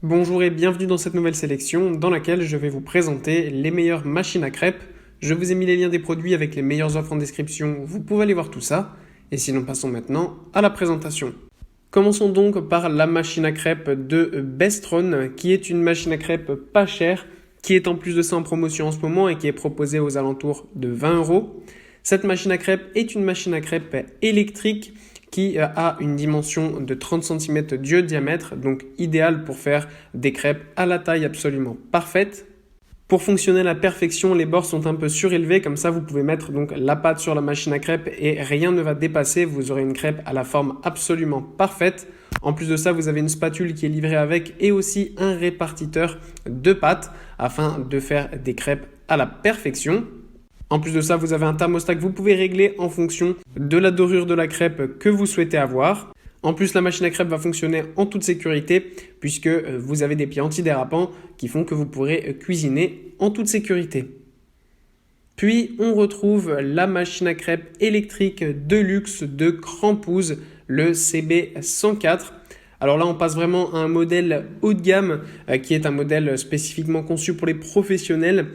Bonjour et bienvenue dans cette nouvelle sélection dans laquelle je vais vous présenter les meilleures machines à crêpes. Je vous ai mis les liens des produits avec les meilleures offres en description, vous pouvez aller voir tout ça. Et sinon passons maintenant à la présentation. Commençons donc par la machine à crêpes de Bestron, qui est une machine à crêpes pas chère, qui est en plus de ça en promotion en ce moment et qui est proposée aux alentours de 20 €. Cette machine à crêpes est une machine à crêpes électrique qui a une dimension de 30 cm de diamètre, donc idéal pour faire des crêpes à la taille absolument parfaite. Pour fonctionner à la perfection, les bords sont un peu surélevés, comme ça vous pouvez mettre donc la pâte sur la machine à crêpes et rien ne va dépasser, vous aurez une crêpe à la forme absolument parfaite. En plus de ça, vous avez une spatule qui est livrée avec et aussi un répartiteur de pâte afin de faire des crêpes à la perfection. En plus de ça, vous avez un thermostat que vous pouvez régler en fonction de la dorure de la crêpe que vous souhaitez avoir. En plus, la machine à crêpes va fonctionner en toute sécurité puisque vous avez des pieds antidérapants qui font que vous pourrez cuisiner en toute sécurité. Puis, on retrouve la machine à crêpes électrique de luxe de Crampouze, le CB104. Alors là, on passe vraiment à un modèle haut de gamme qui est un modèle spécifiquement conçu pour les professionnels.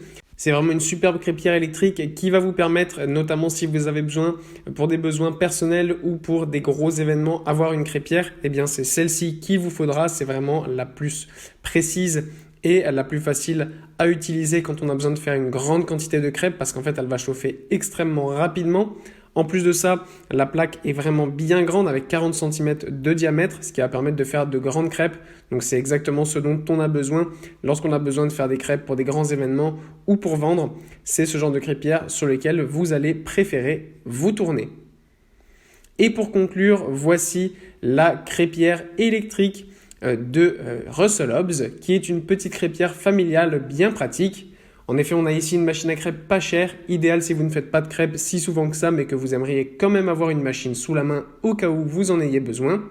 C'est vraiment une superbe crêpière électrique qui va vous permettre, notamment si vous avez besoin pour des besoins personnels ou pour des gros événements, avoir une crêpière. Eh bien, c'est celle-ci qu'il vous faudra. C'est vraiment la plus précise et la plus facile à utiliser quand on a besoin de faire une grande quantité de crêpes parce qu'en fait, elle va chauffer extrêmement rapidement. En plus de ça, la plaque est vraiment bien grande avec 40 cm de diamètre, ce qui va permettre de faire de grandes crêpes. Donc c'est exactement ce dont on a besoin lorsqu'on a besoin de faire des crêpes pour des grands événements ou pour vendre. C'est ce genre de crêpière sur lequel vous allez préférer vous tourner. Et pour conclure, voici la crêpière électrique de Russell Hobbs, qui est une petite crêpière familiale bien pratique. En effet, on a ici une machine à crêpes pas chère, idéale si vous ne faites pas de crêpes si souvent que ça, mais que vous aimeriez quand même avoir une machine sous la main au cas où vous en ayez besoin.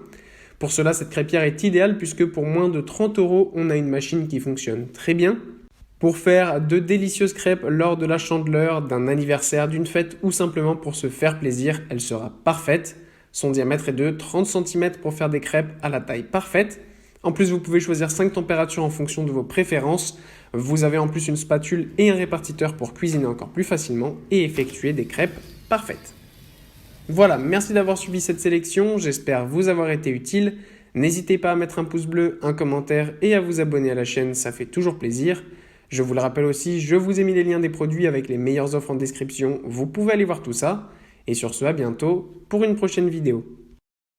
Pour cela, cette crêpière est idéale puisque pour moins de 30 €, on a une machine qui fonctionne très bien. Pour faire de délicieuses crêpes lors de la Chandeleur, d'un anniversaire, d'une fête ou simplement pour se faire plaisir, elle sera parfaite. Son diamètre est de 30 cm pour faire des crêpes à la taille parfaite. En plus, vous pouvez choisir 5 températures en fonction de vos préférences. Vous avez en plus une spatule et un répartiteur pour cuisiner encore plus facilement et effectuer des crêpes parfaites. Voilà, merci d'avoir suivi cette sélection, j'espère vous avoir été utile. N'hésitez pas à mettre un pouce bleu, un commentaire et à vous abonner à la chaîne, ça fait toujours plaisir. Je vous le rappelle aussi, je vous ai mis les liens des produits avec les meilleures offres en description, vous pouvez aller voir tout ça. Et sur ce, à bientôt pour une prochaine vidéo.